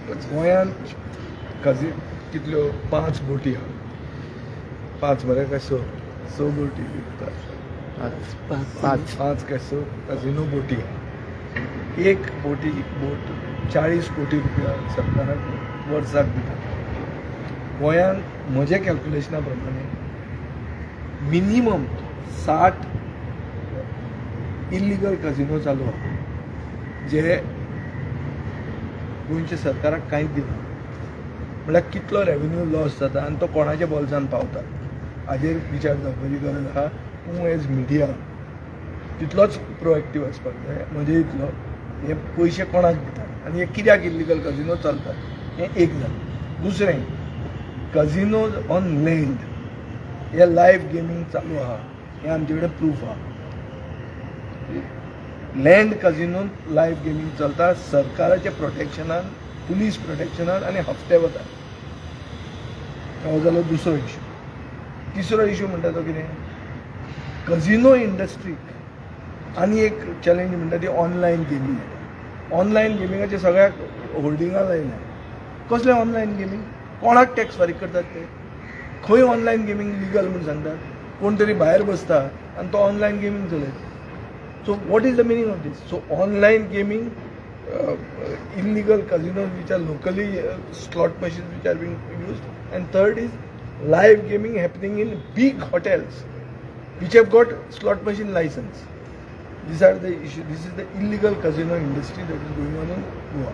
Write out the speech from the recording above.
गोंयांत कितल्यो 5 बोटी आहा. 5 मरे काय 6 बोटी विकतात. 5 काय 6 कझिनो बोटी आहा. एक बोट 40 कोटी रुपया सरकाराक वर्साक दिता. गोंयांत म्हज्या कॅल्क्युलेशना प्रमाणे मिनिमम 60 इल्लिगल कझिनो चालू आहा, जे गोंयच्या सरकाराक कांयच दिना. म्हळ्यार कितलो रेव्हेन्यू लॉस जाता आनी तो कोणाच्या बोल्सान पावता हाजेर विचार करपाची गरज आहा. तूं एज मिडिया तितलोच प्रोएक्टीव आसपाक जाय. म्हणजे इतलो हे पयशे कोणाक दितात आनी हे कित्याक इल्लिगल कझिनो चलतात हें एक जालें. दुसरें, कझिनोज ऑन लँड हे लायव्ह गेमींग चालू आहा, हें आमचे कडेन प्रूफ आहा. लँड कझिनोन लायव्ह गेमींग चलता सरकाराच्या प्रोटेक्शनान, पुलीस प्रोटेक्शनान आनी हप्ते वता. हो जालो दुसरो इशू. तिसरो इशू म्हणटा तो कितें, कझिनो इंडस्ट्रीक आनी एक चॅलेंज म्हणटा ती ऑनलायन गेमींग. ऑनलायन गेमिंगाचे सगळ्याक होल्डिंगां लायल्या. कसले ऑनलायन गेमींग? कोणाक टॅक्स फारीक करतात ते? खंय ऑनलायन गेमींग लिगल म्हूण सांगतात? कोण तरी भायर बसता आनी तो ऑनलायन गेमींग चलयता. So what is the meaning of this? So online gaming, illegal casinos which are locally slot machines which are being used, and third is live gaming happening in big hotels which have got slot machine license. These are the issues. This is the illegal casino industry that is going on in Goa.